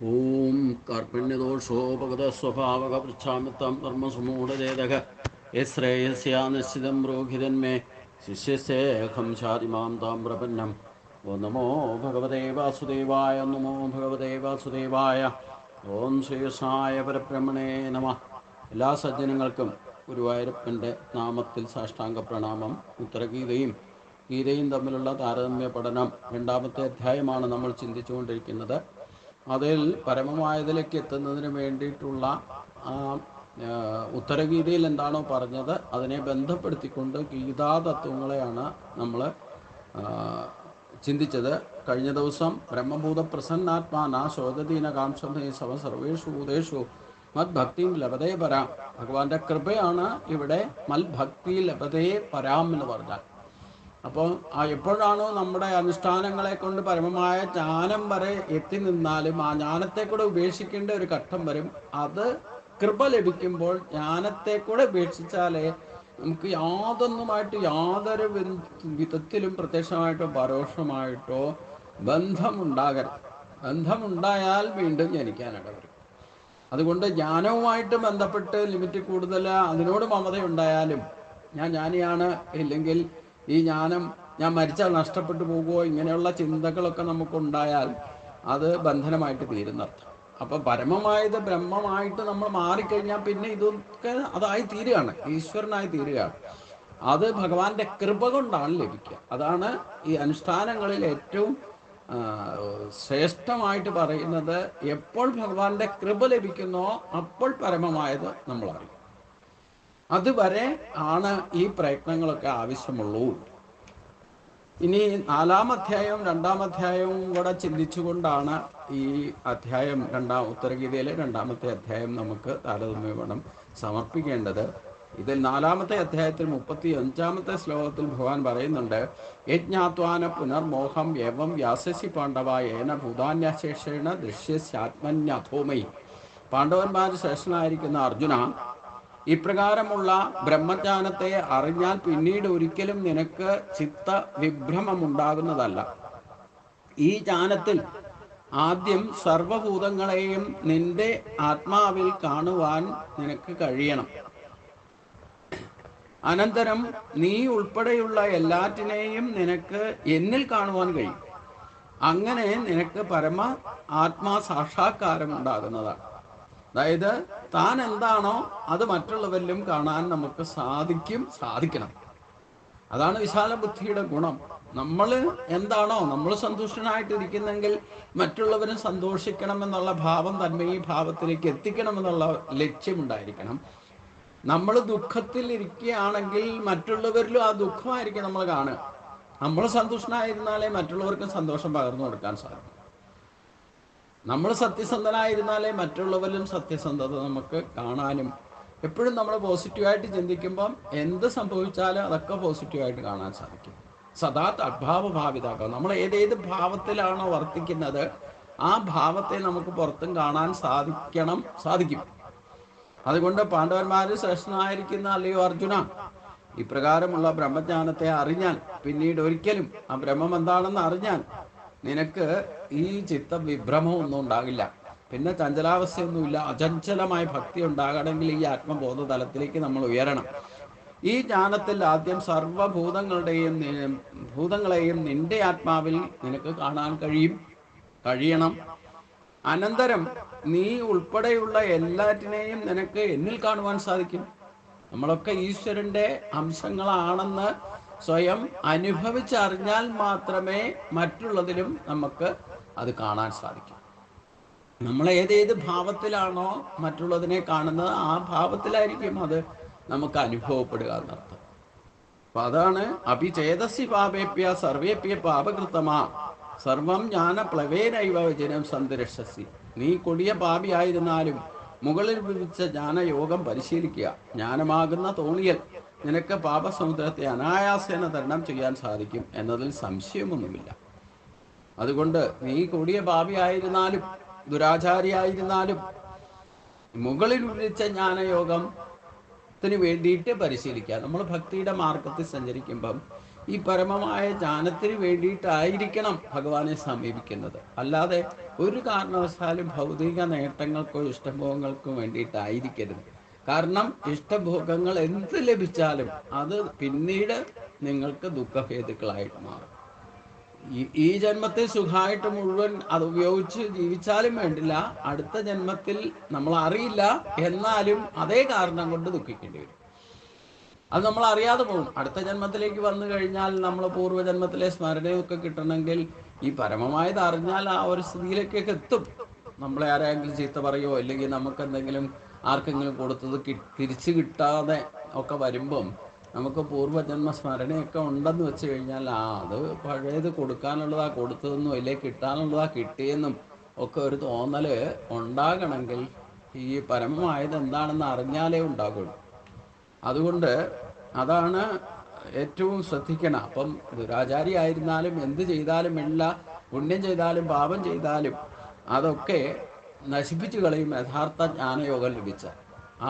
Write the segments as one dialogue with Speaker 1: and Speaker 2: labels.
Speaker 1: ഓം കാർപ്പണ്യദോഷോപഗതസ്വഭാവകപൃച്ഛാമിത്തം ധർമ്മസുമൂഢചേതക യശ്രേയസ്യാ നിശ്ചിതം ബ്രൂഹിതന്മേ ശിഷ്യസേഹം ശാതിമാം താം പ്രപന്നം. ഓ നമോ ഭഗവതേ വാസുദേവായ. നമോ ഭഗവതേ വാസുദേവായ. ഓം ശ്രീകൃഷ്ണായ പരബ്രഹ്മണേ നമ. എല്ലാ സജ്ജനങ്ങൾക്കും ഗുരുവായൂരപ്പൻ്റെ നാമത്തിൽ സാഷ്ടാംഗ പ്രണാമം. ഉത്തരഗീതയും ഗീതയും തമ്മിലുള്ള താരതമ്യ പഠനം രണ്ടാമത്തെ അധ്യായമാണ് നമ്മൾ ചിന്തിച്ചുകൊണ്ടിരിക്കുന്നത്. അതിൽ പരമമായതിലേക്ക് എത്തുന്നതിന് വേണ്ടിയിട്ടുള്ള ആ ഉത്തരഗീതയിൽ എന്താണോ പറഞ്ഞത് അതിനെ ബന്ധപ്പെടുത്തിക്കൊണ്ട് ഗീതാതത്വങ്ങളെയാണ് നമ്മൾ ചിന്തിച്ചത്. കഴിഞ്ഞ ദിവസം ബ്രഹ്മഭൂത പ്രസന്നാത്മാന ശോധദീന കാംക്ഷമേ സവ സർവേഷു ഭൂതേഷു മദ്ഭക്തിയും ലഭതേ പരാം. ഭഗവാന്റെ കൃപയാണ് ഇവിടെ മൽഭക്തി ലഭതേ പരാം എന്ന് പറഞ്ഞാൽ. അപ്പോൾ എപ്പോഴാണോ നമ്മുടെ അനുഷ്ഠാനങ്ങളെ കൊണ്ട് പരമമായ ജ്ഞാനം വരെ എത്തി നിന്നാലും ആ ജ്ഞാനത്തെ കൂടെ ഉപേക്ഷിക്കേണ്ട ഒരു ഘട്ടം വരും. അത് കൃപ ലഭിക്കുമ്പോൾ ജ്ഞാനത്തെ കൂടെ ഉപേക്ഷിച്ചാലേ നമുക്ക് യാതൊന്നുമായിട്ട് യാതൊരു വിധത്തിലും പ്രത്യക്ഷമായിട്ടോ പരോക്ഷമായിട്ടോ ബന്ധമുണ്ടാകരുത്. ബന്ധമുണ്ടായാൽ വീണ്ടും ജനിക്കാനിട വരും. അതുകൊണ്ട് ജ്ഞാനവുമായിട്ട് ബന്ധപ്പെട്ട് ലിമിറ്റ് കൂടുതൽ അതിനോട് മമതയുണ്ടായാലും ഞാൻ ജ്ഞാനിയാണ്, ഇല്ലെങ്കിൽ ഈ ജ്ഞാനം ഞാൻ മരിച്ചാൽ നഷ്ടപ്പെട്ടു പോകുമോ, ഇങ്ങനെയുള്ള ചിന്തകളൊക്കെ നമുക്കുണ്ടായാൽ അത് ബന്ധനമായിട്ട് തീരുന്നർത്ഥം. അപ്പം പരമമായത് ബ്രഹ്മമായിട്ട് നമ്മൾ മാറിക്കഴിഞ്ഞാൽ പിന്നെ ഇതൊക്കെ അതായി തീരുകയാണ്, ഈശ്വരനായി തീരുകയാണ്. അത് ഭഗവാന്റെ കൃപ കൊണ്ടാണ് ലഭിക്കുക. അതാണ് ഈ അനുഷ്ഠാനങ്ങളിൽ ഏറ്റവും ശ്രേഷ്ഠമായിട്ട് പറയുന്നത്. എപ്പോൾ ഭഗവാന്റെ കൃപ ലഭിക്കുന്നോ അപ്പോൾ പരമമായത് നമ്മൾ അറിയും. അതുവരെ ആണ് ഈ പ്രയത്നങ്ങളൊക്കെ ആവശ്യമുള്ളൂ. ഇനി 4-ാം അധ്യായവും 2-ാം അധ്യായവും കൂടെ ചിന്തിച്ചുകൊണ്ടാണ് ഈ അധ്യായം ഉത്തരഗീതയിലെ 2-ാമത്തെ അധ്യായം നമുക്ക് താരതമ്യം സമർപ്പിക്കേണ്ടത്. ഇതിൽ 4-ാമത്തെ അധ്യായത്തിൽ 35-ാമത്തെ ശ്ലോകത്തിൽ ഭഗവാൻ പറയുന്നുണ്ട്, യജ്ഞാത്വാന പുനർമോഹം ഏവം വ്യാസസി പാണ്ഡവ ഏന ഭൂതാന്യശേഷേണ ദൃശ്യസ്യാത്മന്യഥോമയി. പാണ്ഡവന്മാർ ശ്രേഷ്ഠനായിരിക്കുന്ന അർജുന, ഇപ്രകാരമുള്ള ബ്രഹ്മജ്ഞാനത്തെ അറിഞ്ഞാൽ പിന്നീട് ഒരിക്കലും നിനക്ക് ചിത്ത വിഭ്രമമുണ്ടാകുന്നതല്ല. ഈ ജ്ഞാനത്തിൽ ആദ്യം സർവഭൂതങ്ങളെയും നിന്റെ ആത്മാവിൽ കാണുവാൻ നിനക്ക് കഴിയണം. അനന്തരം നീ ഉൾപ്പെടെയുള്ള എല്ലാറ്റിനെയും നിനക്ക് എന്നിൽ കാണുവാൻ കഴിയും. അങ്ങനെ നിനക്ക് പരമ ആത്മാ സാക്ഷാത്കാരം ഉണ്ടാകുന്നതാണ്. അതായത് താൻ എന്താണോ അത് മറ്റുള്ളവരിലും കാണാൻ നമുക്ക് സാധിക്കണം. അതാണ് വിശാല ബുദ്ധിയുടെ ഗുണം. നമ്മൾ എന്താണോ നമ്മൾ സന്തുഷ്ടനായിട്ടിരിക്കുന്നെങ്കിൽ മറ്റുള്ളവരും സന്തോഷിക്കണമെന്നുള്ള ഭാവം തന്നെ ഈ ഭാവത്തിലേക്ക് എത്തിക്കണമെന്നുള്ള ലക്ഷ്യമുണ്ടായിരിക്കണം. നമ്മൾ ദുഃഖത്തിൽ ഇരിക്കുകയാണെങ്കിൽ മറ്റുള്ളവരിലും ആ ദുഃഖമായിരിക്കും നമ്മൾ കാണുക. നമ്മൾ സന്തുഷ്ടനായിരുന്നാലേ മറ്റുള്ളവർക്കും സന്തോഷം പകർന്നു കൊടുക്കാൻ സാധിക്കും. നമ്മൾ സത്യസന്ധനായിരുന്നാലേ മറ്റുള്ളവരിലും സത്യസന്ധത നമുക്ക് കാണാനും. എപ്പോഴും നമ്മൾ പോസിറ്റീവായിട്ട് ചിന്തിക്കുമ്പം എന്ത് സംഭവിച്ചാലും അതൊക്കെ പോസിറ്റീവായിട്ട് കാണാൻ സാധിക്കും. സദാ തദ്ഭാവഭാവിതാക്കാം. നമ്മൾ ഏതേത് ഭാവത്തിലാണോ വർത്തിക്കുന്നത് ആ ഭാവത്തെ നമുക്ക് പുറത്തും കാണാൻ സാധിക്കും. അതുകൊണ്ട് പാണ്ഡവന്മാർ ശ്രേഷ്ഠനായിരിക്കുന്ന അല്ലയോ അർജുന, ഇപ്രകാരമുള്ള ബ്രഹ്മജ്ഞാനത്തെ അറിഞ്ഞാൽ പിന്നീട് ഒരിക്കലും ആ ബ്രഹ്മം എന്താണെന്ന് അറിഞ്ഞാൽ നിനക്ക് ഈ ചിത്തവിഭ്രമം ഒന്നും ഉണ്ടാകില്ല. പിന്നെ ചഞ്ചലാവസ്ഥയൊന്നുമില്ല. അചഞ്ചലമായ ഭക്തി ഉണ്ടാകണമെങ്കിൽ ഈ ആത്മബോധ തലത്തിലേക്ക് നമ്മൾ ഉയരണം. ഈ ജ്ഞാനത്തിൽ ആദ്യം ഭൂതങ്ങളെയും നിന്റെ ആത്മാവിൽ നിനക്ക് കാണാൻ കഴിയണം. അനന്തരം നീ ഉൾപ്പെടെയുള്ള എല്ലാറ്റിനെയും നിനക്ക് എന്നിൽ കാണുവാൻ സാധിക്കും. നമ്മളൊക്കെ ഈശ്വരന്റെ അംശങ്ങളാണെന്ന് സ്വയം അനുഭവിച്ചറിഞ്ഞാൽ മാത്രമേ മറ്റുള്ളതിലും നമുക്ക് അത് കാണാൻ സാധിക്കും. നമ്മൾ ഏതേത് ഭാവത്തിലാണോ മറ്റുള്ളതിനെ കാണുന്നത് ആ ഭാവത്തിലായിരിക്കും അത് നമുക്ക് അനുഭവപ്പെടുക എന്നർത്ഥം. അപ്പൊ അതാണ് അഭിചേതസി പാപേപ്യ സർവേപ്യ പാപകൃതമാ സർവം ജ്ഞാന പ്ലവേനൈവ വിജനം സന്ദർശസി. നീ കൊടിയ പാപിയായിരുന്നാലും മുകളിൽ വിധിച്ച ജ്ഞാനയോഗം പരിശീലിക്കുക. ജ്ഞാനമാകുന്ന തോണിയൽ നിനക്ക് പാപസമുദ്രത്തെ അനായാസേന തരണം ചെയ്യാൻ സാധിക്കും എന്നതിൽ സംശയമൊന്നുമില്ല. അതുകൊണ്ട് നീ കൊടിയ പാപിയായിരുന്നാലും ദുരാചാരിയായിരുന്നാലും മുകളിൽ വിധിച്ച ജ്ഞാനയോഗത്തിന് വേണ്ടിയിട്ട് പരിശീലിക്കുക. നമ്മൾ ഭക്തിയുടെ മാർഗത്തിൽ സഞ്ചരിക്കുമ്പം ഈ പരമമായ ജ്ഞാനത്തിന് വേണ്ടിയിട്ടായിരിക്കണം ഭഗവാനെ സമീപിക്കുന്നത്. അല്ലാതെ ഒരു കാരണവശാലും ഭൗതിക നേട്ടങ്ങൾക്കോ ഇഷ്ടഭോഗങ്ങൾക്കോ വേണ്ടിയിട്ടായിരിക്കരുത്. കാരണം ഇഷ്ടഭോഗങ്ങൾ എന്ത് ലഭിച്ചാലും അത് പിന്നീട് നിങ്ങൾക്ക് ദുഃഖഹേതുക്കളായിട്ട് മാറും. ഈ ജന്മത്തിൽ സുഖമായിട്ട് മുഴുവൻ അത് ഉപയോഗിച്ച് ജീവിച്ചാലും വേണ്ടില്ല, അടുത്ത ജന്മത്തിൽ നമ്മൾ അറിയില്ല, എന്നാലും അതേ കാരണം കൊണ്ട് ദുഃഖിക്കേണ്ടി വരും. അത് നമ്മൾ അറിയാതെ പോകും. അടുത്ത ജന്മത്തിലേക്ക് വന്നു കഴിഞ്ഞാൽ നമ്മൾ പൂർവ്വജന്മത്തിലെ സ്മരണയൊക്കെ കിട്ടണമെങ്കിൽ ഈ പരമമായത് അറിഞ്ഞാൽ ആ ഒരു സ്ഥിതിയിലേക്കൊക്കെ എത്തും. നമ്മളെ ആരെങ്കിലും ചീത്ത പറയുമോ അല്ലെങ്കിൽ നമുക്ക് എന്തെങ്കിലും ആർക്കെങ്കിലും കൊടുത്തത് തിരിച്ചു കിട്ടാതെ ഒക്കെ വരുമ്പം നമുക്ക് പൂർവ്വജന്മ സ്മരണയൊക്കെ ഉണ്ടെന്ന് വെച്ച് കഴിഞ്ഞാൽ അത് പഴയത് കൊടുക്കാനുള്ളതാ കൊടുത്തതെന്നും അല്ലെങ്കിൽ കിട്ടാനുള്ളതാ കിട്ടിയെന്നും ഒക്കെ ഒരു തോന്നൽ ഉണ്ടാകണമെങ്കിൽ ഈ പരമമായത് എന്താണെന്ന് അറിഞ്ഞാലേ ഉണ്ടാകുള്ളൂ. അതുകൊണ്ട് അതാണ് ഏറ്റവും ശ്രദ്ധിക്കണം. അപ്പം ദുരാചാരി ആയിരുന്നാലും എന്ത് ചെയ്താലും എല്ലാ പുണ്യം ചെയ്താലും പാപം ചെയ്താലും അതൊക്കെ നശിപ്പിച്ചു കളയും യഥാർത്ഥ ജ്ഞാനയോഗം ലഭിച്ച.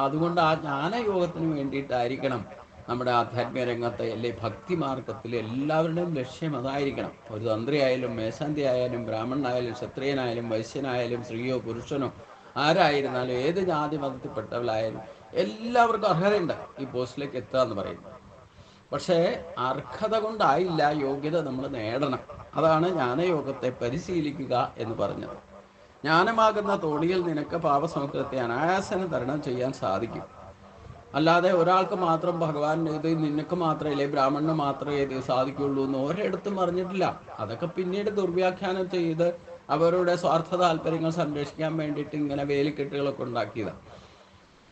Speaker 1: അതുകൊണ്ട് ആ ജ്ഞാനയോഗത്തിന് വേണ്ടിയിട്ടായിരിക്കണം നമ്മുടെ ആധ്യാത്മിക രംഗത്തെ അല്ലെ ഭക്തി മാർഗത്തിൽ എല്ലാവരുടെയും ലക്ഷ്യം അതായിരിക്കണം. ഒരു തന്ത്രി ആയാലും മേശാന്തി ആയാലും ബ്രാഹ്മണനായാലും ക്ഷത്രിയനായാലും വൈശ്യനായാലും സ്ത്രീയോ പുരുഷനോ ആരായിരുന്നാലും ഏത് ജാതി മതത്തിൽപ്പെട്ടവരായാലും എല്ലാവർക്കും അർഹതയുണ്ട് ഈ പോസ്റ്റിലേക്ക് എത്തുക എന്ന് പറയുന്നത്. പക്ഷേ അർഹത കൊണ്ടായില്ല, യോഗ്യത നമ്മൾ നേടണം. അതാണ് ജ്ഞാനയോഗത്തെ പരിശീലിക്കുക എന്ന് പറഞ്ഞത്. ജ്ഞാനമാകുന്ന തോണിയിൽ നിനക്ക് പാപസമുദ്രത്തെ അനായാസനം തരണം ചെയ്യാൻ സാധിക്കും. അല്ലാതെ ഒരാൾക്ക് മാത്രം ഭഗവാൻ ഇത് നിനക്ക് മാത്രമേ ബ്രാഹ്മണന് മാത്രമേ ഇത് സാധിക്കുള്ളൂ എന്ന് ഒരിടത്തും പറഞ്ഞിട്ടില്ല. അതൊക്കെ പിന്നീട് ദുർവ്യാഖ്യാനം ചെയ്ത് അവരുടെ സ്വാർത്ഥ താല്പര്യങ്ങൾ സംരക്ഷിക്കാൻ വേണ്ടിയിട്ട് ഇങ്ങനെ വേലിക്കെട്ടുകളൊക്കെ ഉണ്ടാക്കിയതാണ്.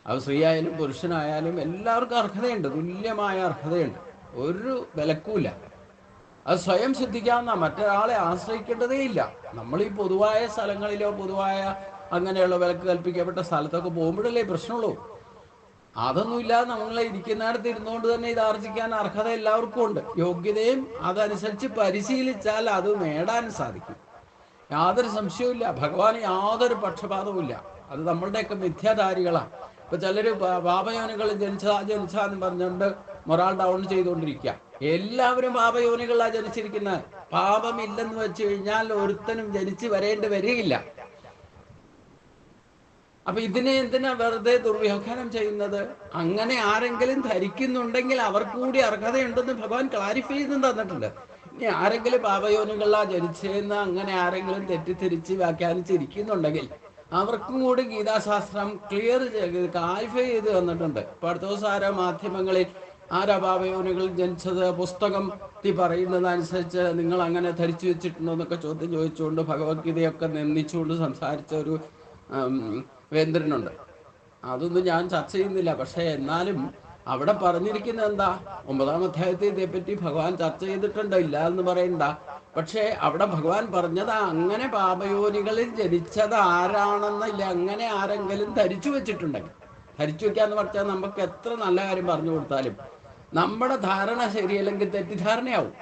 Speaker 1: അത് സ്ത്രീയായാലും പുരുഷനായാലും എല്ലാവർക്കും അർഹതയുണ്ട്, തുല്യമായ അർഹതയുണ്ട്, ഒരു വിലക്കുമില്ല. അത് സ്വയം സിദ്ധിക്കാവുന്ന, മറ്റൊരാളെ ആശ്രയിക്കേണ്ടതേ ഇല്ല. നമ്മൾ ഈ പൊതുവായ സ്ഥലങ്ങളിലോ പൊതുവായ അങ്ങനെയുള്ള വിലക്ക് കൽപ്പിക്കപ്പെട്ട സ്ഥലത്തൊക്കെ പോകുമ്പോഴല്ലേ പ്രശ്നമുള്ളൂ. അതൊന്നുമില്ലാതെ നമ്മളെ ഇരിക്കുന്നിടത്ത് ഇരുന്നുകൊണ്ട് തന്നെ ഇത് ആർജിക്കാൻ അർഹത എല്ലാവർക്കും ഉണ്ട്. യോഗ്യതയും അതനുസരിച്ച് പരിശീലിച്ചാൽ അത് നേടാൻ സാധിക്കും, യാതൊരു സംശയവുമില്ല. ഭഗവാന് യാതൊരു പക്ഷപാതവുമില്ല. അത് നമ്മളുടെയൊക്കെ മിഥ്യാധാരികളാണ്. ഇപ്പൊ ചിലര് പാപയോനികൾ ജനിച്ചാന്ന് പറഞ്ഞുകൊണ്ട് മൊറാൾ ഡൗൺ ചെയ്തുകൊണ്ടിരിക്കുക. എല്ലാവരും പാപയോനികളാണ് ജനിച്ചിരിക്കുന്നത്. പാപമില്ലെന്ന് വെച്ച് കഴിഞ്ഞാൽ ഒരുത്തനും ജനിച്ച് വരേണ്ടി വരികയില്ല. അപ്പൊ ഇതിനെ എന്തിനാ വെറുതെ ദുർവ്യാഖ്യാനം ചെയ്യുന്നത്? അങ്ങനെ ആരെങ്കിലും ധരിക്കുന്നുണ്ടെങ്കിൽ അവർക്ക് കൂടി അർഹതയുണ്ടെന്ന് ഭഗവാൻ ക്ലാരിഫൈ ചെയ്ത് തന്നിട്ടുണ്ട്. ഇനി ആരെങ്കിലും പാപയോനികളാ ജനിച്ചതെന്ന് അങ്ങനെ ആരെങ്കിലും തെറ്റിദ്ധരിച്ച് വ്യാഖ്യാനിച്ചിരിക്കുന്നുണ്ടെങ്കിൽ അവർക്കും കൂടി ഗീതാശാസ്ത്രം ക്ലാരിഫൈ ചെയ്ത് തന്നിട്ടുണ്ട്. ഇപ്പൊ അടുത്ത ദിവസം ആരോ മാധ്യമങ്ങളിൽ ആരാ പാപയോനികൾ ജനിച്ചത് പുസ്തകം പറയുന്നതനുസരിച്ച് നിങ്ങൾ അങ്ങനെ ധരിച്ചു വെച്ചിട്ടുണ്ടോ എന്നൊക്കെ ചോദ്യം ചോദിച്ചുകൊണ്ട് ഭഗവത്ഗീതയൊക്കെ നിന്ദിച്ചുകൊണ്ട് സംസാരിച്ച ഒരു വേന്ദ്രനുണ്ട്. അതൊന്നും ഞാൻ ചർച്ച ചെയ്യുന്നില്ല. പക്ഷെ എന്നാലും അവിടെ പറഞ്ഞിരിക്കുന്നത് എന്താ? 9-ാം അധ്യായത്തിൽ ഇതേപ്പറ്റി ഭഗവാൻ ചർച്ച ചെയ്തിട്ടുണ്ട്, ഇല്ല എന്ന് പറയണ്ട. പക്ഷെ അവിടെ ഭഗവാൻ പറഞ്ഞത് അങ്ങനെ പാപയോനികളിൽ ജനിച്ചത് ആരാണെന്നില്ല, അങ്ങനെ ആരെങ്കിലും ധരിച്ചു വെച്ചിട്ടുണ്ടെങ്കിൽ. ധരിച്ചു വെക്കാന്ന് പറഞ്ഞാൽ നമുക്ക് എത്ര നല്ല കാര്യം പറഞ്ഞു കൊടുത്താലും നമ്മുടെ ധാരണ ശരിയല്ലെങ്കിൽ തെറ്റിദ്ധാരണയാവും.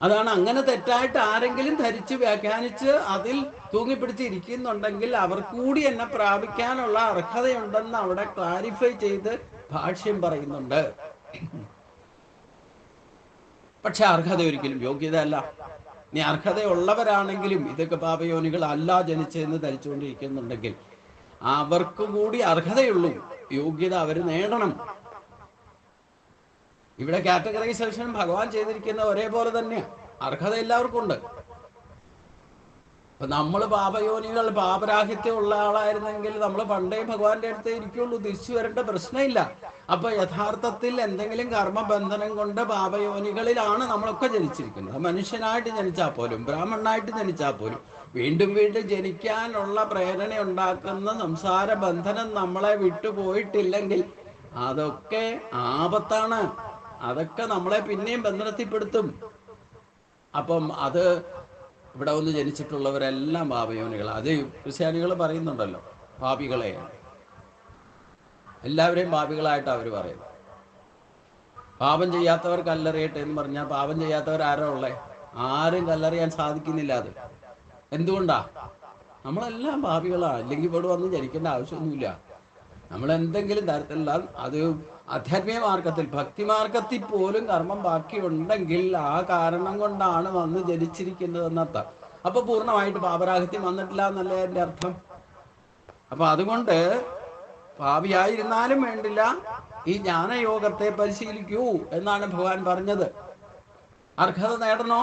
Speaker 1: അതാണ്, അങ്ങനെ തെറ്റായിട്ട് ആരെങ്കിലും ധരിച്ച് വ്യാഖ്യാനിച്ച് അതിൽ തൂങ്ങിപ്പിടിച്ചിരിക്കുന്നുണ്ടെങ്കിൽ അവർ കൂടി എന്നെ പ്രാപിക്കാനുള്ള അർഹതയുണ്ടെന്ന് അവിടെ ക്ലാരിഫൈ ചെയ്ത് ഭാഷ്യം പറയുന്നുണ്ട്. പക്ഷെ അർഹത ഒരിക്കലും യോഗ്യത അല്ല. നീ അർഹതയുള്ളവരാണെങ്കിലും ഇതൊക്കെ പാപയോനികൾ അല്ല ജനിച്ചതെന്ന് ധരിച്ചുകൊണ്ടിരിക്കുന്നുണ്ടെങ്കിൽ അവർക്ക് കൂടി അർഹതയുള്ളൂ, യോഗ്യത അവർ നേടണം. ഇവിടെ കാറ്റഗറൈസേഷൻ ഭഗവാൻ ചെയ്തിരിക്കുന്ന ഒരേപോലെ തന്നെയാണ്. അർഹത എല്ലാവർക്കും ഉണ്ട്. അപ്പൊ നമ്മൾ പാപയോനികൾ പാപരാഹിത്യമുള്ള ആളായിരുന്നെങ്കിൽ നമ്മൾ പണ്ടേ ഭഗവാന്റെ അടുത്തേ ഇരിക്കുള്ളൂ, തിരിച്ചു വരേണ്ട പ്രശ്നമില്ല. അപ്പൊ യഥാർത്ഥത്തിൽ എന്തെങ്കിലും കർമ്മബന്ധനം കൊണ്ട് പാപയോനികളിലാണ് നമ്മളൊക്കെ ജനിച്ചിരിക്കുന്നത്. മനുഷ്യനായിട്ട് ജനിച്ചാൽ പോലും ബ്രാഹ്മണനായിട്ട് ജനിച്ചാൽ പോലും വീണ്ടും വീണ്ടും ജനിക്കാനുള്ള പ്രേരണ ഉണ്ടാക്കുന്ന സംസാര ബന്ധനം നമ്മളെ വിട്ടുപോയിട്ടില്ലെങ്കിൽ അതൊക്കെ ആപത്താണ്. അതൊക്കെ നമ്മളെ പിന്നെയും ബന്ധനത്തിൽപ്പെടുത്തും. അപ്പം അത് ഇവിടെ ഒന്ന് ജനിച്ചിട്ടുള്ളവരെല്ലാം പാപയോനികൾ. അത് ക്രിസ്ത്യാനികൾ പറയുന്നുണ്ടല്ലോ, പാപികളെ എല്ലാവരെയും പാപികളായിട്ട് അവർ പറയുന്നു. പാപം ചെയ്യാത്തവർ കല്ലെറിയട്ടെ എന്ന് പറഞ്ഞാൽ പാപം ചെയ്യാത്തവർ ആരാ ഉള്ളേ? ആരും കല്ലെറിയാൻ സാധിക്കുന്നില്ല. അത് എന്തുകൊണ്ടാ? നമ്മളെല്ലാം പാപികളാണ്. അല്ലെങ്കിൽ ഇവിടെ വന്ന് ജനിക്കേണ്ട ആവശ്യമൊന്നുമില്ല. നമ്മൾ എന്തെങ്കിലും തരത്തിലുള്ള അത് ആധ്യാത്മിക മാർഗത്തിൽ ഭക്തിമാർഗത്തിൽ പോലും കർമ്മം ബാക്കിയുണ്ടെങ്കിൽ ആ കാരണം കൊണ്ടാണ് വന്ന് ജനിച്ചിരിക്കുന്നത് എന്നർത്ഥം. അപ്പൊ പൂർണ്ണമായിട്ട് പാപരാഹിത്യം വന്നിട്ടില്ല എന്നല്ലേ എൻ്റെ അർത്ഥം. അപ്പൊ അതുകൊണ്ട് പാപിയായിരുന്നാലും വേണ്ടില്ല, ഈ ജ്ഞാനയോഗത്തെ പരിശീലിക്കൂ എന്നാണ് ഭഗവാൻ പറഞ്ഞത്. അർഹത നേടണോ?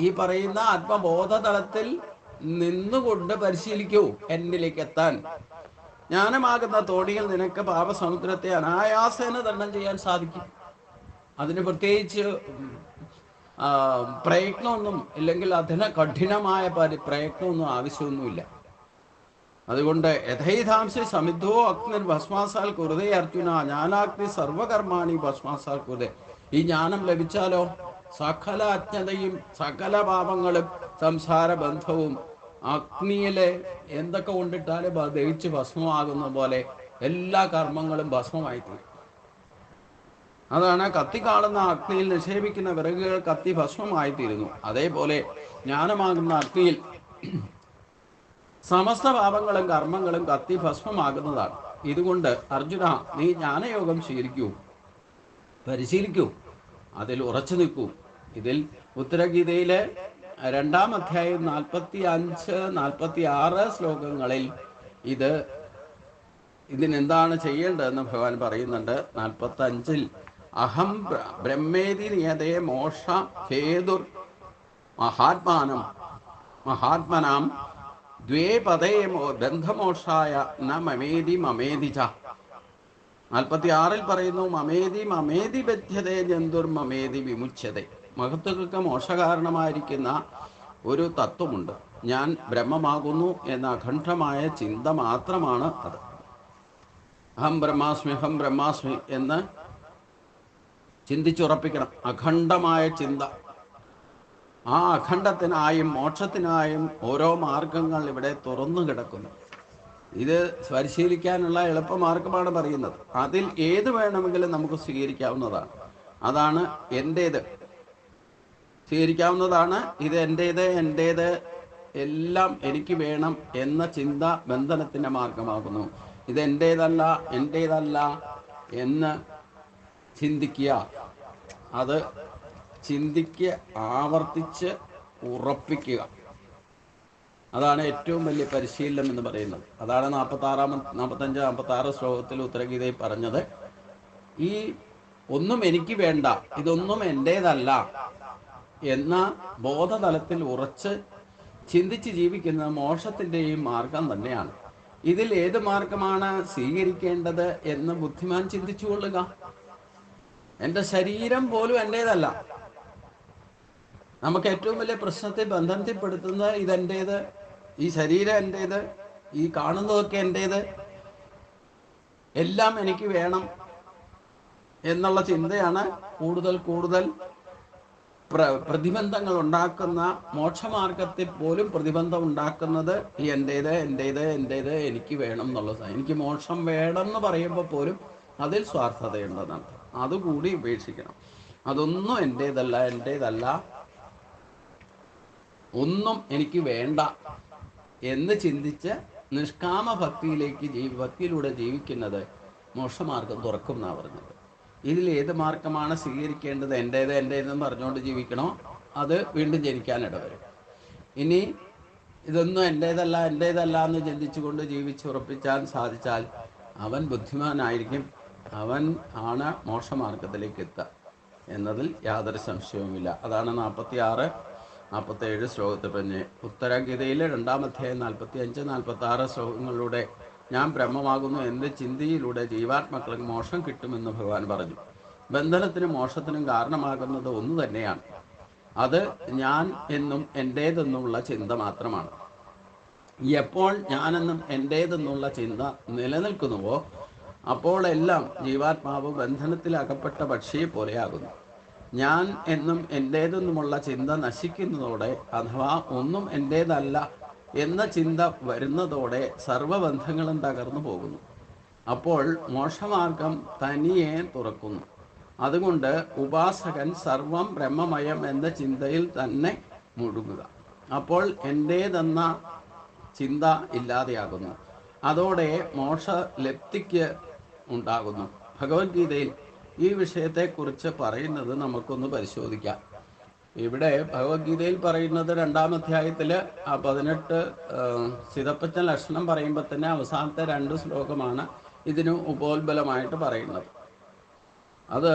Speaker 1: ഈ പറയുന്ന ആത്മബോധ തലത്തിൽ നിന്നുകൊണ്ട് പരിശീലിക്കൂ എന്നിലേക്ക് എത്താൻ. ജ്ഞാനമാകുന്ന തോണിയിൽ നിനക്ക് പാപസമുദ്രത്തെ അനായാസേന തരണം ചെയ്യാൻ സാധിക്കും. അതിന് പ്രത്യേകിച്ച് പ്രയത്നമൊന്നും ഇല്ലെങ്കിൽ അതിന് കഠിനമായ പ്രയത്നമൊന്നും ആവശ്യമൊന്നുമില്ല. അതുകൊണ്ട് യഥൈധാംസി സമിദ്ധോ അഗ്നിർ ഭസ്മാസാൽ കുറുതേ അർജുന ജ്ഞാനാഗ്നി സർവകർമാണി ഭസ്മാസാൽ കുറുതേ. ഈ ജ്ഞാനം ലഭിച്ചാലോ സകല അജ്ഞതയും സകല പാപങ്ങളും സംസാര ബന്ധവും അഗ്നിയിലെ എന്തൊക്കെ കൊണ്ടിട്ടാലും ദഹിച്ച് ഭസ്മമാകുന്ന പോലെ എല്ലാ കർമ്മങ്ങളും ഭസ്മമായി തീരും. അതാണ് കത്തി കാണുന്ന അഗ്നിയിൽ നിക്ഷേപിക്കുന്ന വിറകുകൾ കത്തി ഭസ്മമായിത്തീരുന്നു. അതേപോലെ ജ്ഞാനമാകുന്ന അഗ്നിയിൽ സമസ്ത പാപങ്ങളും കർമ്മങ്ങളും കത്തി ഭസ്മമാകുന്നതാണ്. ഇതുകൊണ്ട് അർജുന, നീ ജ്ഞാനയോഗം ശീലിക്കൂ, പരിശീലിക്കൂ, അതിൽ ഉറച്ചു നിൽക്കൂ. ഇതിൽ ഉത്തരഗീതയിലെ 2-ാം അധ്യായം 45-46 ശ്ലോകങ്ങളിൽ ഇതിനെന്താണ് ചെയ്യേണ്ടതെന്ന് ഭഗവാൻ പറയുന്നുണ്ട്. 45-ൽ അഹം ബ്രഹ്മേതി നിയതേ മോക്ഷ ഹേതുർ മഹാത്മനാം ദ്വേ പദേ ബന്ധമോക്ഷായ ന മമേതി മമേതി ച. 46-ൽ പറയുന്നു മമേതി മമേതി ബധ്യതേ ജന്തുർ മമേതി വിമുച്യതേ. മഹത്തുക്കൾക്ക് മോക്ഷകാരണമായിരിക്കുന്ന ഒരു തത്വമുണ്ട്. ഞാൻ ബ്രഹ്മമാകുന്നു എന്ന അഖണ്ഡമായ ചിന്ത മാത്രമാണ് അത്. അഹം ബ്രഹ്മാസ്മി എന്ന് ചിന്തിച്ചുറപ്പിക്കണം. അഖണ്ഡമായ ചിന്ത. ആ അഖണ്ഡത്തിനായും മോക്ഷത്തിനായും ഓരോ മാർഗങ്ങൾ ഇവിടെ തുറന്നു കിടക്കുന്നു. ഇത് പരിശീലിക്കാനുള്ള എളുപ്പമാർഗമാണ് പറയുന്നത്. അതിൽ ഏത് വേണമെങ്കിലും നമുക്ക് സ്വീകരിക്കാവുന്നതാണ്. അതാണ് എൻ്റേത്, സ്വീകരിക്കാവുന്നതാണ്. ഇത് എൻ്റേത് എല്ലാം എനിക്ക് വേണം എന്ന ചിന്ത ബന്ധനത്തിൻ്റെ മാർഗമാകുന്നു. ഇത് എൻ്റേതല്ല എന്ന് ചിന്തിക്കുക. അത് ആവർത്തിച്ച് ഉറപ്പിക്കുക. അതാണ് ഏറ്റവും വലിയ പരിശീലനം എന്ന് പറയുന്നത്. അതാണ് 45-46 ശ്ലോകത്തിൽ ഉത്തരഗീതയിൽ പറഞ്ഞത്. ഈ ഒന്നും എനിക്ക് വേണ്ട, ഇതൊന്നും എൻ്റേതല്ല എന്ന ബോധതലത്തിൽ ഉറച്ച് ചിന്തിച്ച് ജീവിക്കുന്നത് മോക്ഷത്തിൻ്റെയും മാർഗം തന്നെയാണ്. ഇതിൽ ഏത് മാർഗമാണ് സ്വീകരിക്കേണ്ടത് എന്ന് ബുദ്ധിമാൻ ചിന്തിച്ചു കൊള്ളുക. എൻ്റെ ശരീരം പോലും എൻ്റേതല്ല. നമുക്ക് ഏറ്റവും വലിയ പ്രശ്നത്തെ ബന്ധനത്തിൽപ്പെടുത്തുന്നത് ഇതെൻ്റേത്, ഈ ശരീരം എൻ്റേത്, ഈ കാണുന്നതൊക്കെ എൻ്റേത്, എല്ലാം എനിക്ക് വേണം എന്നുള്ള ചിന്തയാണ് കൂടുതൽ പ്രതിബന്ധങ്ങൾ ഉണ്ടാക്കുന്ന, മോക്ഷമാർഗത്തിൽ പോലും പ്രതിബന്ധം ഉണ്ടാക്കുന്നത് ഈ എൻ്റേത് എനിക്ക് വേണം എന്നുള്ളത്. എനിക്ക് മോക്ഷം വേണം എന്ന് പറയുമ്പോൾ പോലും അതിൽ സ്വാർത്ഥതയുണ്ടെന്നാണ്. അതുകൂടി ഉപേക്ഷിക്കണം. അതൊന്നും എൻ്റേതല്ല, ഒന്നും എനിക്ക് വേണ്ട എന്ന് ചിന്തിച്ച് നിഷ്കാമ ഭക്തിയിലൂടെ ജീവിക്കുന്നത് മോക്ഷമാർഗം തുറക്കും എന്നാണ് പറഞ്ഞത്. ഇതിൽ ഏത് മാർഗമാണ് സ്വീകരിക്കേണ്ടത്? എൻ്റേതെന്ന് പറഞ്ഞുകൊണ്ട് ജീവിക്കണോ? അത് വീണ്ടും ജനിക്കാനിടവരും. ഇനി ഇതൊന്നും എൻ്റേതല്ല എന്ന് ചിന്തിച്ചുകൊണ്ട് ജീവിച്ചുറപ്പിച്ചാൽ സാധിച്ചാൽ അവൻ ബുദ്ധിമാനായിരിക്കും. അവൻ ആണ് മോക്ഷമാർഗത്തിലേക്ക് എത്തുക എന്നതിൽ യാതൊരു സംശയവുമില്ല. അതാണ് 46-47 ശ്ലോകത്തിൽ പറഞ്ഞ് ഉത്തരഗീതയിലെ 2-ാം അധ്യായം 45-46 ശ്ലോകങ്ങളിലൂടെ ഞാൻ ബ്രഹ്മമാകുന്നു എന്ന ചിന്തയിലൂടെ ജീവാത്മാക്കൾക്ക് മോക്ഷം കിട്ടുമെന്ന് ഭഗവാൻ പറഞ്ഞു. ബന്ധനത്തിനും മോക്ഷത്തിനും കാരണമാകുന്നത് ഒന്ന് തന്നെയാണ്. അത് ഞാൻ എന്നും എൻ്റേതെന്നുള്ള ചിന്ത മാത്രമാണ്. എപ്പോൾ ഞാനെന്നും എൻ്റേതെന്നുള്ള ചിന്ത നിലനിൽക്കുന്നുവോ അപ്പോൾ എല്ലാം ജീവാത്മാവ് ബന്ധനത്തിൽ അകപ്പെട്ട പക്ഷിയെ പോലെയാകുന്നു. ഞാൻ എന്നും എൻ്റേതെന്നുമുള്ള ചിന്ത നശിക്കുന്നതോടെ, അഥവാ ഒന്നും എൻ്റേതല്ല എന്ന ചിന്ത വരുന്നതോടെ സർവബന്ധങ്ങളും തകർന്നു പോകുന്നു. അപ്പോൾ മോക്ഷമാർഗം തനിയെ തുറക്കുന്നു. അതുകൊണ്ട് ഉപാസകൻ സർവം ബ്രഹ്മമയം എന്ന ചിന്തയിൽ തന്നെ മുഴുകുക. അപ്പോൾ എൻ്റേതെന്ന ചിന്ത ഇല്ലാതെയാകുന്നു. അതോടെ മോക്ഷലബ്ധിക്ക് ഉണ്ടാകുന്നു. ഭഗവത്ഗീതയിൽ ഈ വിഷയത്തെക്കുറിച്ച് പറയുന്നത് നമുക്കൊന്ന് പരിശോധിക്കാം. ഇവിടെ ഭഗവത്ഗീതയിൽ പറയുന്നത് 2-ാം അധ്യായത്തിൽ 18 സ്ഥിതപ്പച്ച ലക്ഷണം പറയുമ്പോൾ തന്നെ അവസാനത്തെ 2 ശ്ലോകമാണ് ഇതിന് ഉപോത്ബലമായിട്ട് പറയുന്നത്. അത്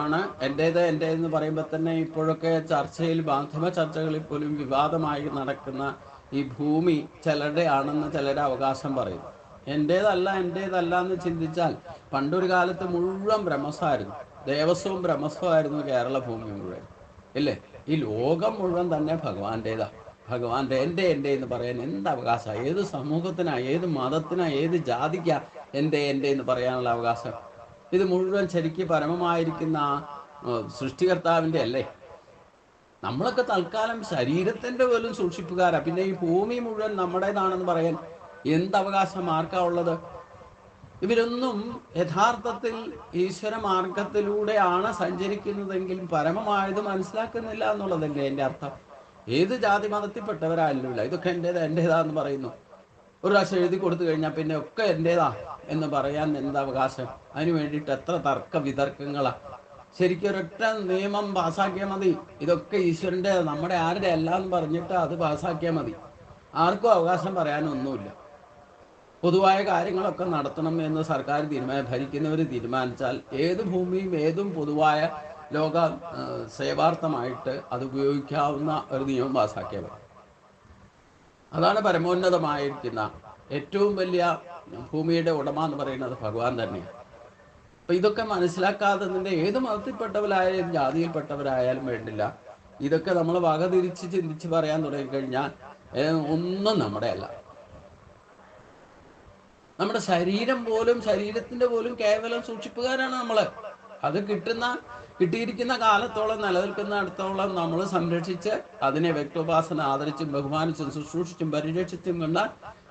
Speaker 1: ആണ് എൻ്റേതെന്ന് പറയുമ്പോൾ തന്നെ ഇപ്പോഴൊക്കെ ചർച്ചയിൽ, മാധ്യമ ചർച്ചകളിൽ പോലും വിവാദമായി നടക്കുന്ന ഈ ഭൂമി ചിലരുടെ ആണെന്ന് ചിലരുടെ അവകാശം പറയുന്നു. എൻ്റേതല്ല എന്ന് ചിന്തിച്ചാൽ പണ്ടൊരു കാലത്ത് മുഴുവൻ ബ്രഹ്മസ്വമായിരുന്നു, ദേവസ്വവും ബ്രഹ്മസ്വമായിരുന്നു കേരള ഭൂമി മുഴുവൻ, ഇല്ലേ? ഈ ലോകം മുഴുവൻ തന്നെ ഭഗവാന്റേതാ. ഭഗവാന്റെ എൻ്റെ എന്ന് പറയാൻ എന്ത് അവകാശമാണ്? ഏത് സമൂഹത്തിനാ, ഏത് മതത്തിനാ, ഏത് ജാതിക്കാ എൻ്റെ എന്ന് പറയാനുള്ള അവകാശം? ഇത് മുഴുവൻ ശരിക്ക് പരമമായിരിക്കുന്ന സൃഷ്ടികർത്താവിൻ്റെ അല്ലേ? നമ്മളൊക്കെ തൽക്കാലം ശരീരത്തിൻ്റെ പോലും സൂക്ഷിപ്പുകാരാ, പിന്നെ ഈ ഭൂമി മുഴുവൻ നമ്മുടേതാണെന്ന് പറയാൻ എന്തവകാശം ആർക്കാ ഉള്ളത്? ഇവരൊന്നും യഥാർത്ഥത്തിൽ ഈശ്വര മാർഗത്തിലൂടെയാണ് സഞ്ചരിക്കുന്നതെങ്കിലും പരമമായത് മനസ്സിലാക്കുന്നില്ല എന്നുള്ളതല്ലേ എൻ്റെ അർത്ഥം. ഏത് ജാതി മതത്തിൽപ്പെട്ടവരായില്ല ഇതൊക്കെ എൻ്റേതാന്ന് പറയുന്നു. ഒരു പ്രാവശ്യം എഴുതി കൊടുത്തു കഴിഞ്ഞാൽ പിന്നെ ഒക്കെ എൻ്റേതാ എന്ന് പറയാൻ എന്താ അവകാശം? അതിന് വേണ്ടിയിട്ട് എത്ര തർക്ക വിതർക്കങ്ങളാ. ശരിക്കും ഒരൊറ്റ നിയമം പാസ്സാക്കിയാൽ മതി, ഇതൊക്കെ ഈശ്വരൻ്റെ, നമ്മുടെ ആരുടെ അല്ല എന്ന് പറഞ്ഞിട്ട് അത് പാസ്സാക്കിയാൽ മതി. ആർക്കും അവകാശം പറയാനൊന്നുമില്ല. പൊതുവായ കാര്യങ്ങളൊക്കെ നടത്തണം എന്ന് സർക്കാർ ഭരിക്കുന്നവർ തീരുമാനിച്ചാൽ ഏത് ഭൂമിയും ഏതും പൊതുവായ ലോക സേവാർത്ഥമായിട്ട് അത് ഉപയോഗിക്കാവുന്ന ഒരു നിയമം പാസ്സാക്കിയാൽ മതി. അതാണ് പരമോന്നതമായിരിക്കുന്ന ഏറ്റവും വലിയ ഭൂമിയുടെ ഉടമ എന്ന് പറയുന്നത് ഭഗവാൻ തന്നെയാണ്. അപ്പം ഇതൊക്കെ മനസ്സിലാക്കാത്തതിൻ്റെ ഏത് മതത്തിൽപ്പെട്ടവരായാലും ജാതിയിൽപ്പെട്ടവരായാലും വേണ്ടില്ല, ഇതൊക്കെ നമ്മൾ വകതിരിച്ച് ചിന്തിച്ച് പറയാൻ തുടങ്ങിക്കഴിഞ്ഞാൽ ഒന്നും നമ്മുടെ അല്ല. നമ്മുടെ ശരീരം പോലും, ശരീരത്തിൻ്റെ പോലും കേവലം സൂക്ഷിപ്പുകാരാണ് നമ്മൾ. അത് കിട്ടിയിരിക്കുന്ന കാലത്തോളം, നിലനിൽക്കുന്നിടത്തോളം നമ്മൾ സംരക്ഷിച്ച് അതിനെ വ്യക്തോപാസന ആദരിച്ചും ബഹുമാനിച്ചും ശുശ്രൂഷിച്ചും പരിരക്ഷിച്ചും കണ്ടാൽ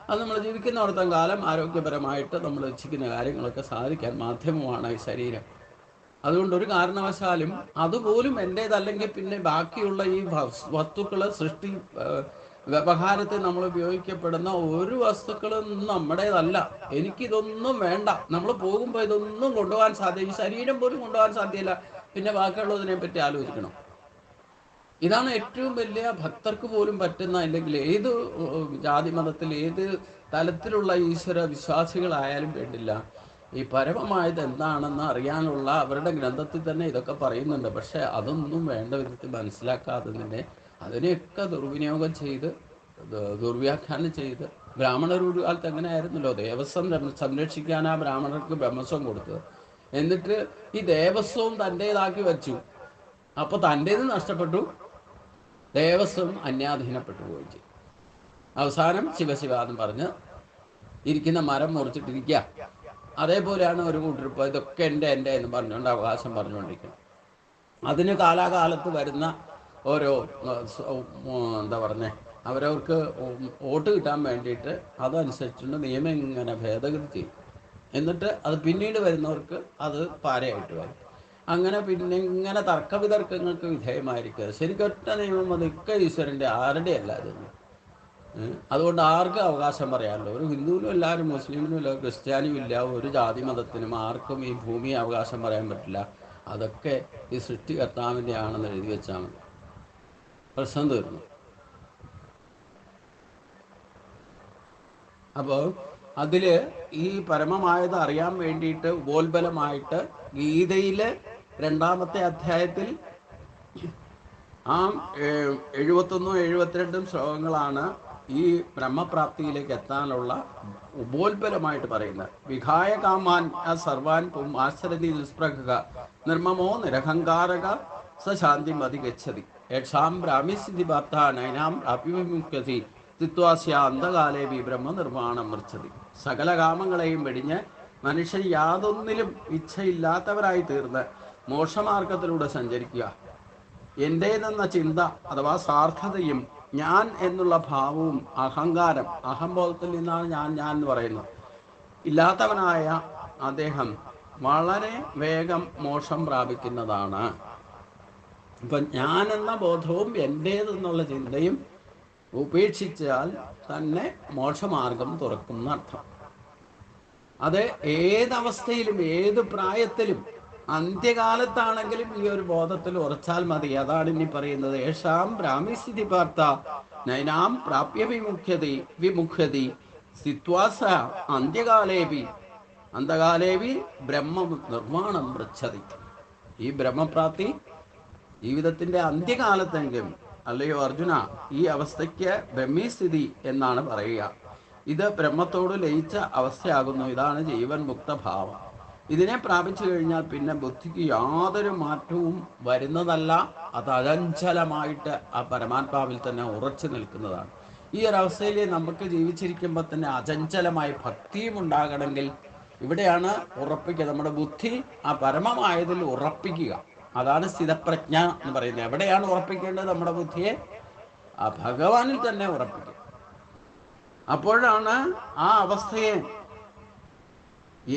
Speaker 1: അത് നമ്മൾ ജീവിക്കുന്നിടത്തോളം കാലം ആരോഗ്യപരമായിട്ട് നമ്മൾ ഇച്ഛിക്കുന്ന കാര്യങ്ങളൊക്കെ സാധിക്കാൻ മാധ്യമമാണ് ഈ ശരീരം. അതുകൊണ്ട് ഒരു കാരണവശാലും അതുപോലും എൻ്റേതല്ലെങ്കിൽ പിന്നെ ബാക്കിയുള്ള ഈ വസ്തുക്കൾ സൃഷ്ടി വ്യവഹാരത്തിൽ നമ്മൾ ഉപയോഗിക്കപ്പെടുന്ന ഒരു വസ്തുക്കളും നമ്മുടേതല്ല. എനിക്കിതൊന്നും വേണ്ട. നമ്മൾ പോകുമ്പോൾ ഇതൊന്നും കൊണ്ടുപോകാൻ സാധ്യത, ഈ ശരീരം പോലും കൊണ്ടുപോകാൻ സാധ്യമല്ല, പിന്നെ ബാക്കിയുള്ളതിനെ പറ്റി ആലോചിക്കണം. ഇതാണ് ഏറ്റവും വലിയ ഭക്തർക്ക് പോലും പറ്റുന്ന, അല്ലെങ്കിൽ ഏത് ജാതി മതത്തിൽ ഏത് തലത്തിലുള്ള ഈശ്വര വിശ്വാസികളായാലും വേണ്ടില്ല, ഈ പരമമായത് എന്താണെന്ന് അറിയാനുള്ള അവരുടെ ഗ്രന്ഥത്തിൽ തന്നെ ഇതൊക്കെ പറയുന്നുണ്ട്. പക്ഷെ അതൊന്നും വേണ്ട വിധത്തിൽ മനസ്സിലാക്കാത്തതിനെ അതിനെയൊക്കെ ദുർവിനിയോഗം ചെയ്ത് ദുർവ്യാഖ്യാനം ചെയ്ത്, ബ്രാഹ്മണരുടെ കാലത്ത് എങ്ങനെയായിരുന്നല്ലോ, ദേവസ്വം സംരക്ഷിക്കാനാ ബ്രാഹ്മണർക്ക് ബ്രഹ്മസ്വം കൊടുത്തത്. എന്നിട്ട് ഈ ദേവസ്വം തൻ്റേതാക്കി വച്ചു. അപ്പോൾ തൻ്റേത് നഷ്ടപ്പെട്ടു, ദേവസ്വം അന്യാധീനപ്പെട്ടു പോയി ചെയ്തു. അവസാനം ശിവശിവ എന്ന് പറഞ്ഞ് ഇരിക്കുന്ന മരം മുറിച്ചിട്ടിരിക്കുക. അതേപോലെയാണ് ഒരു കൂട്ടരിപ്പോൾ ഇതൊക്കെ എൻ്റെ എന്ന് പറഞ്ഞുകൊണ്ട് അവകാശം പറഞ്ഞുകൊണ്ടിരിക്കുന്നത്. അതിന് കാലാകാലത്ത് വരുന്ന ഓരോ എന്താ പറഞ്ഞേ, അവരവർക്ക് വോട്ട് കിട്ടാൻ വേണ്ടിയിട്ട് അതനുസരിച്ചുകൊണ്ട് നിയമം ഇങ്ങനെ ഭേദഗതി ചെയ്യും. എന്നിട്ട് അത് പിന്നീട് വരുന്നവർക്ക് അത് പാരയായിട്ട് വരും. അങ്ങനെ പിന്നെ ഇങ്ങനെ തർക്കവിതർക്കങ്ങൾക്ക് വിധേയമായിരിക്കുക. ശരിക്കൊറ്റ നിയമം അതൊക്കെ ഈശ്വരൻ്റെ, ആരുടെ അല്ല ഇതൊന്നും. അതുകൊണ്ട് ആർക്കും അവകാശം പറയാമല്ലോ. ഒരു ഹിന്ദുവിനും എല്ലാവരും, മുസ്ലിമിനും ഇല്ല, ക്രിസ്ത്യാനിയും ഇല്ല, ഒരു ജാതി മതത്തിനും ആർക്കും ഈ ഭൂമിയെ അവകാശം പറയാൻ പറ്റില്ല. അതൊക്കെ ഈ സൃഷ്ടികർത്താവിൻ്റെ ആണെന്ന് എഴുതി വെച്ചാൽ മതി, പ്രശ്നം തീർന്നു. അപ്പോൾ അതിൽ ഈ പരമമായത് അറിയാൻ വേണ്ടിയിട്ട് ഉപോത്ബലമായിട്ട് ഗീതയിൽ 2-ാമത്തെ അധ്യായത്തിൽ 71-72 ശ്ലോകങ്ങളാണ് ഈ ബ്രഹ്മപ്രാപ്തിയിലേക്ക് എത്താനുള്ള ഉപോത്ബലമായിട്ട് പറയുന്നത്. വിഘായ കാമാൻ സർവാൻ ആശ്രതി നിസ്പൃഹ നിർമ്മമോ നിരഹങ്കാരക സശാന്തി അധിഗച്ഛതി യേഷാം ബ്രാഹ്മിസ്ഥിതി ഭർത്ത നൈനാം അഭിമുഖ്യതി തിത്വാസ്യ അന്ധകാലേ വി ബ്രഹ്മ നിർമ്മാണം മൃച്ഛതി. സകല കാമങ്ങളെയും വെടിഞ്ഞ് മനുഷ്യൻ യാതൊന്നിലും ഇച്ഛയില്ലാത്തവരായി തീർന്ന് മോക്ഷമാർഗത്തിലൂടെ സഞ്ചരിക്കുക. എൻ്റേതെന്ന ചിന്ത അഥവാ സ്വാർത്ഥതയും ഞാൻ എന്നുള്ള ഭാവവും അഹങ്കാരം, അഹംബോധത്തിൽ നിന്നാണ് ഞാൻ എന്ന് പറയുന്നത്, ഇല്ലാത്തവനായ അദ്ദേഹം വളരെ വേഗം മോക്ഷം പ്രാപിക്കുന്നതാണ്. ഇപ്പം ഞാനെന്ന ബോധവും എൻ്റേതെന്നുള്ള ചിന്തയും ഉപേക്ഷിച്ചാൽ തന്നെ മോക്ഷമാർഗം തുറക്കുന്ന അർത്ഥം. അത് ഏതവസ്ഥയിലും ഏത് പ്രായത്തിലും അന്ത്യകാലത്താണെങ്കിലും ഈ ഒരു ബോധത്തിൽ ഉറച്ചാൽ മതി. അതാണ് ഇനി പറയുന്നത്. യേശാം ബ്രാഹ്മിസ്ഥിതി പാർത്ത നൈനാം പ്രാപ്യ വിമുഖ്യതി സ്ഥിത്വാസ അന്ത്യകാലേവി അന്തകാലേവി ബ്രഹ്മ നിർമ്മാണം പൃച്ഛതി. ഈ ബ്രഹ്മപ്രാപ്തി ജീവിതത്തിന്റെ അന്ത്യകാലത്തെങ്കിലും, അല്ലയോ അർജുന, ഈ അവസ്ഥയ്ക്ക് ബ്രഹ്മീസ്ഥിതി എന്നാണ് പറയുക. ഇത് ബ്രഹ്മത്തോട് ലയിച്ച അവസ്ഥയാകുന്നു. ഇതാണ് ജീവൻ മുക്തഭാവം. ഇതിനെ പ്രാപിച്ചു കഴിഞ്ഞാൽ പിന്നെ ബുദ്ധിക്ക് യാതൊരു മാറ്റവും വരുന്നതല്ല. അത് അചഞ്ചലമായിട്ട് ആ പരമാത്മാവിൽ തന്നെ ഉറച്ചു നിൽക്കുന്നതാണ്. ഈ ഒരവസ്ഥയിൽ നമുക്ക് ജീവിച്ചിരിക്കുമ്പോൾ തന്നെ അചഞ്ചലമായ ഭക്തിയും ഉണ്ടാകണമെങ്കിൽ ഇവിടെയാണ് ഉറപ്പിക്കുക. നമ്മുടെ ബുദ്ധി ആ പരമമായതിൽ ഉറപ്പിക്കുക. അതാണ് സ്ഥിതപ്രജ്ഞ എന്ന് പറയുന്നത്. എവിടെയാണ് ഉറപ്പിക്കേണ്ടത്? നമ്മുടെ ബുദ്ധിയെ ആ ഭഗവാനിൽ തന്നെ ഉറപ്പിക്കുക. അപ്പോഴാണ് ആ അവസ്ഥയെ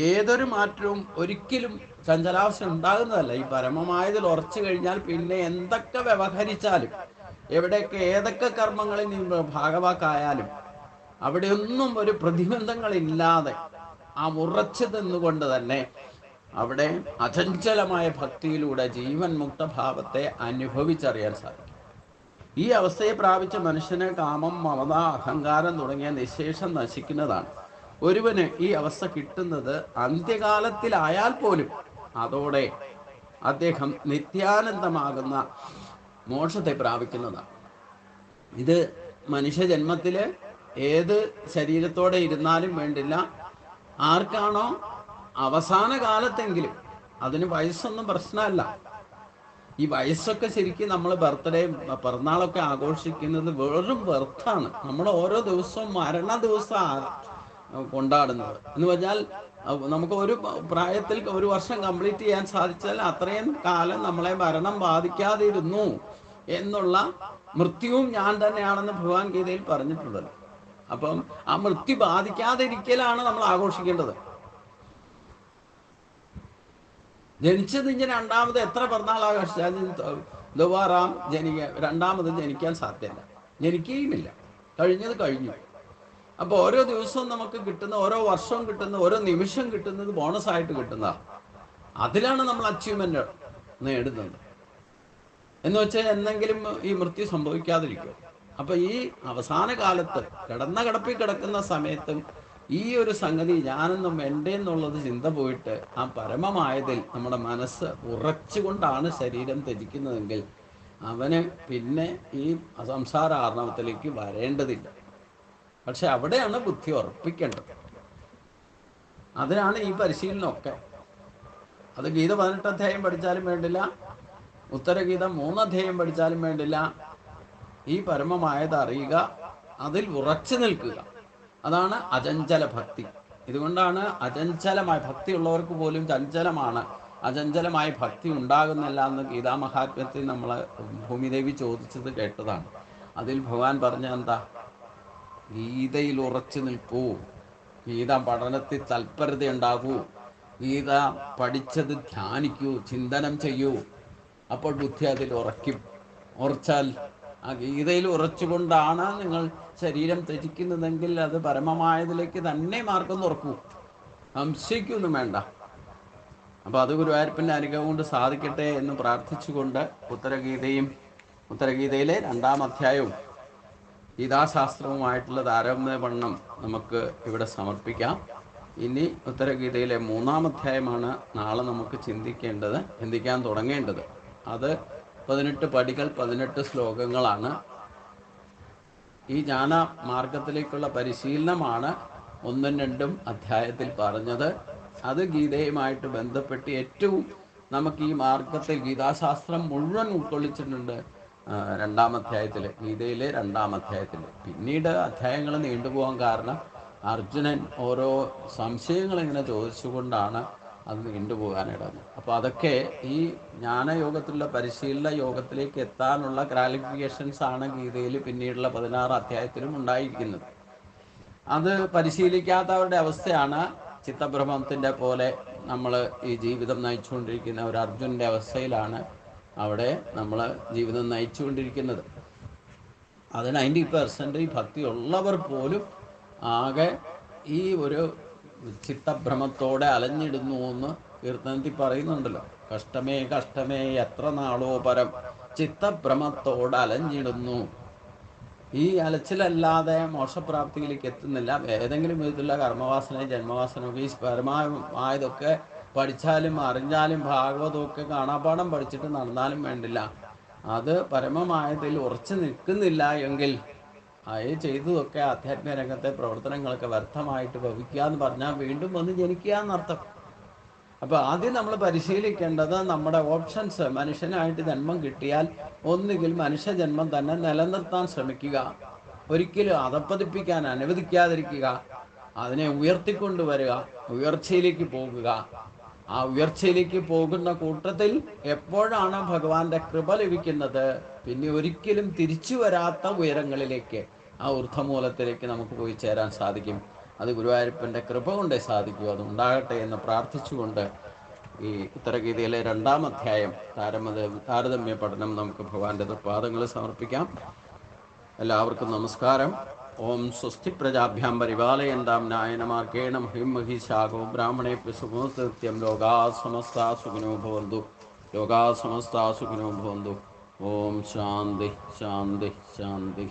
Speaker 1: ഏതൊരു മാറ്റവും ഒരിക്കലും ചഞ്ചലാവസ്ഥ ഉണ്ടാകുന്നതല്ല. ഈ പരമമായതിൽ ഉറച്ചു കഴിഞ്ഞാൽ പിന്നെ എന്തൊക്കെ വ്യവഹരിച്ചാലും, എവിടെയൊക്കെ ഏതൊക്കെ കർമ്മങ്ങളിൽ നീ ഭാഗവാക്കായാലും അവിടെയൊന്നും ഒരു പ്രതിബന്ധങ്ങളില്ലാതെ ആ ഉറച്ചു നിന്നുകൊണ്ട് തന്നെ അവിടെ അചഞ്ചലമായ ഭക്തിയിലൂടെ ജീവൻ മുക്തഭാവത്തെ അനുഭവിച്ചറിയാൻ സാധിക്കും. ഈ അവസ്ഥയെ പ്രാപിച്ച മനുഷ്യന് കാമം, മമത, അഹങ്കാരം തുടങ്ങിയ നിശേഷം നശിക്കുന്നതാണ്. ഒരുവന് ഈ അവസ്ഥ കിട്ടുന്നത് അന്ത്യകാലത്തിലായാൽ പോലും അതോടെ അദ്ദേഹം നിത്യാനന്ദമാകുന്ന മോക്ഷത്തെ പ്രാപിക്കുന്നതാണ്. ഇത് മനുഷ്യജന്മത്തില് ഏത് ശരീരത്തോടെ ഇരുന്നാലും വേണ്ടില്ല, ആർക്കാണോ അവസാന കാലത്തെങ്കിലും, അതിന് വയസ്സൊന്നും പ്രശ്നമല്ല. ഈ വയസ്സൊക്കെ ശരിക്കും നമ്മൾ ബർത്ത്ഡേ പിറന്നാളൊക്കെ ആഘോഷിക്കുന്നത് വെറും ബർത്താണ്. നമ്മൾ ഓരോ ദിവസവും മരണ ദിവസം കൊണ്ടാടുന്നത് എന്ന് പറഞ്ഞാൽ നമുക്ക് ഒരു പ്രായത്തിൽ ഒരു വർഷം കംപ്ലീറ്റ് ചെയ്യാൻ സാധിച്ചാൽ അത്രയും കാലം നമ്മളെ മരണം ബാധിക്കാതിരുന്നു എന്നുള്ള മൃത്യുവും ഞാൻ തന്നെയാണെന്ന് ഭഗവാൻ ഗീതയിൽ പറഞ്ഞിട്ടുള്ളത്. അപ്പം ആ മൃത്യു ബാധിക്കാതിരിക്കലാണ് നമ്മൾ ആഘോഷിക്കേണ്ടത്. ജനിച്ചത് ഇങ്ങനെ രണ്ടാമത് എത്ര പിറന്നാൾ ആഘോഷിച്ചാൽ ദുബാറാം രണ്ടാമത് ജനിക്കാൻ സാധ്യമല്ല, ജനിക്കുകയുമില്ല. കഴിഞ്ഞത് കഴിഞ്ഞു. അപ്പോൾ ഓരോ ദിവസവും നമുക്ക് കിട്ടുന്ന, ഓരോ വർഷവും കിട്ടുന്ന, ഓരോ നിമിഷം കിട്ടുന്നത് ബോണസായിട്ട് കിട്ടുന്നതാണ്. അതിലാണ് നമ്മൾ അച്ചീവ്മെന്റ് നേടുന്നത്. എന്ന് വെച്ചാൽ എന്തെങ്കിലും ഈ മൃത്യു സംഭവിക്കാതിരിക്കും. അപ്പൊ ഈ അവസാന കാലത്ത് കിടപ്പിൽ കിടക്കുന്ന സമയത്തും ഈ ഒരു സംഗതി ഞാനെന്നും എൻ്റെ എന്നുള്ളത് ചിന്ത പോയിട്ട് ആ പരമമായതിൽ നമ്മുടെ മനസ്സ് ഉറച്ചുകൊണ്ടാണ് ശരീരം ത്യജിക്കുന്നതെങ്കിൽ അവന് പിന്നെ ഈ സംസാര ആർണവത്തിലേക്ക് വരേണ്ടതില്ല. പക്ഷെ അവിടെയാണ് ബുദ്ധി ഉറപ്പിക്കേണ്ടത്. അതിനാണ് ഈ പരിശീലനമൊക്കെ. അത് ഗീത 18 അധ്യായം പഠിച്ചാലും വേണ്ടില്ല, ഉത്തരഗീത 3 അധ്യായം പഠിച്ചാലും വേണ്ടില്ല. ഈ പരമമായത് അറിയുക, അതിൽ ഉറച്ചു നിൽക്കുക. അതാണ് അചഞ്ചല ഭക്തി. ഇതുകൊണ്ടാണ് അചഞ്ചലമായ ഭക്തി ഉള്ളവർക്ക് പോലും ചഞ്ചലമാണ്, അചഞ്ചലമായ ഭക്തി ഉണ്ടാകുന്നില്ല എന്ന് ഗീതാമഹാത്മ്യത്തിൽ നമ്മൾ ഭൂമിദേവി ചോദിച്ചത് കേട്ടതാണ്. അതിൽ ഭഗവാൻ പറഞ്ഞ എന്താ? ഗീതയിൽ ഉറച്ചു നിൽക്കൂ, ഗീത പഠനത്തിൽ തൽപരത ഉണ്ടാകൂ, ഗീത പഠിച്ചത് ധ്യാനിക്കൂ, ചിന്തനം ചെയ്യൂ. അപ്പോൾ ബുദ്ധി അതിൽ ഉറച്ചാൽ ആ ഗീതയിൽ ഉറച്ചുകൊണ്ടാണ് നിങ്ങൾ ശരീരം ത്യജിക്കുന്നതെങ്കിൽ അത് പരമമായതിലേക്ക് തന്നെ മാർഗം തുറക്കൂ, സംശയിക്കൊന്നും വേണ്ട. അപ്പൊ അത് ഗുരുവായൂരപ്പൻ്റെ അനുഗ്രഹം കൊണ്ട് സാധിക്കട്ടെ എന്ന് പ്രാർത്ഥിച്ചുകൊണ്ട് ഉത്തരഗീതയിലെ 2-ാം അധ്യായവും ഗീതാശാസ്ത്രവുമായിട്ടുള്ള താരതമ്യപഠനം നമുക്ക് ഇവിടെ സമർപ്പിക്കാം. ഇനി ഉത്തരഗീതയിലെ 3-ാം അധ്യായമാണ് നാളെ നമുക്ക് ചിന്തിക്കാൻ തുടങ്ങേണ്ടത്. അത് 18 പടികൾ, 18 ശ്ലോകങ്ങളാണ്. ഈ ജ്ഞാന മാർഗത്തിലേക്കുള്ള പരിശീലനമാണ് 1-ഉം 2-ഉം അധ്യായത്തിൽ പറഞ്ഞത്. അത് ഗീതയുമായിട്ട് ബന്ധപ്പെട്ട് ഏറ്റവും നമുക്ക് ഈ മാർഗത്തിൽ ഗീതാശാസ്ത്രം മുഴുവൻ ഉൾക്കൊള്ളിച്ചിട്ടുണ്ട് 2-ാം അധ്യായത്തിൽ, ഗീതയിലെ 2-ാം അധ്യായത്തിൽ. പിന്നീട് അധ്യായങ്ങൾ നീണ്ടുപോകാൻ കാരണം അർജുനൻ ഓരോ സംശയങ്ങൾ ഇങ്ങനെ ചോദിച്ചുകൊണ്ടാണ് അത് നീണ്ടുപോകാനിടന്ന്. അപ്പോൾ അതൊക്കെ ഈ ജ്ഞാനയോഗത്തിലുള്ള പരിശീലന യോഗത്തിലേക്ക് എത്താനുള്ള ക്വാളിഫിക്കേഷൻസ് ആണ് ഗീതയിൽ പിന്നീടുള്ള 16 അധ്യായത്തിലും ഉണ്ടായിരിക്കുന്നത്. അത് പരിശീലിക്കാത്തവരുടെ അവസ്ഥയാണ് ചിത്തഭ്രമത്തിൻ്റെ പോലെ നമ്മൾ ഈ ജീവിതം നയിച്ചുകൊണ്ടിരിക്കുന്ന ഒരു അർജുനൻ്റെ അവസ്ഥയിലാണ് അവിടെ നമ്മൾ ജീവിതം നയിച്ചുകൊണ്ടിരിക്കുന്നത്. അത് 90% ഈ ഭക്തി ഉള്ളവർ പോലും ആകെ ഈ ഒരു ചിത്തഭ്രമത്തോടെ അലഞ്ഞിടുന്നു എന്ന് കീർത്തനത്തിൽ പറയുന്നുണ്ടല്ലോ. കഷ്ടമേ കഷ്ടമേ എത്ര നാളോ പരം ചിത്തഭ്രമത്തോടെ അലഞ്ഞിടുന്നു. ഈ അലച്ചിലല്ലാതെ മോക്ഷപ്രാപ്തിയിലേക്ക് എത്തുന്നില്ല. ഏതെങ്കിലും വിധത്തിലുള്ള കർമ്മവാസന ജന്മവാസനയൊക്കെ ഈ പരമായതൊക്കെ പഠിച്ചാലും അറിഞ്ഞാലും ഭാഗവതമൊക്കെ കാണാപ്പാഠം പഠിച്ചിട്ട് നടന്നാലും വേണ്ടില്ല. അത് പരമമായതിൽ ഉറച്ചു നിൽക്കുന്നില്ല എങ്കിൽ ചെയ്തതൊക്കെ ആധ്യാത്മിക രംഗത്തെ പ്രവർത്തനങ്ങളൊക്കെ വ്യർത്ഥമായിട്ട് ഭവിക്കുക എന്ന് പറഞ്ഞാൽ വീണ്ടും വന്ന് ജനിക്കുക എന്നർത്ഥം. അപ്പോൾ ആദ്യം നമ്മൾ പരിശീലിക്കേണ്ടത് നമ്മുടെ ഓപ്ഷൻസ്. മനുഷ്യനായിട്ട് ജന്മം കിട്ടിയാൽ ഒന്നുകിൽ മനുഷ്യജന്മം തന്നെ നിലനിർത്താൻ ശ്രമിക്കുക, ഒരിക്കലും അധപ്പതിപ്പിക്കാൻ അനുവദിക്കാതിരിക്കുക, അതിനെ ഉയർത്തിക്കൊണ്ടുവരിക, ഉയർച്ചയിലേക്ക് പോകുക. ആ ഉയർച്ചയിലേക്ക് പോകുന്ന കൂട്ടത്തിൽ എപ്പോഴാണ് ഭഗവാന്റെ കൃപ ലഭിക്കുന്നത്, പിന്നെ ഒരിക്കലും തിരിച്ചു വരാത്ത ഉയരങ്ങളിലേക്ക്, ആ ഊർദ്ധമൂലത്തിലേക്ക് നമുക്ക് പോയി ചേരാൻ സാധിക്കും. അത് ഗുരുവായൂരപ്പൻ്റെ കൃപ കൊണ്ടേ സാധിക്കൂ. അതുണ്ടാകട്ടെ എന്ന് പ്രാർത്ഥിച്ചുകൊണ്ട് ഈ ഉത്തരഗീതയിലെ 2-ാം അധ്യായം താരതമ്യ പഠനം നമുക്ക് ഭഗവാന്റെ തൃപാദങ്ങളിൽ സമർപ്പിക്കാം. എല്ലാവർക്കും നമസ്കാരം. ഓം സ്വസ്തി പ്രജാഭ്യാം പരിപാലയന്താം ന്യായേന മാർഗേണ മഹിം മഹിഷാകോ ബ്രാഹ്മണേഭ്യഃ ശുഭമസ്തു നിത്യം. ലോകാഃ സമസ്താഃ സുഖിനോ ഭവന്തു. ലോകാഃ സമസ്താഃ സുഖിനോ ഭവന്തു. ഓം ശാന്തി ശാന്തി ശാന്തി.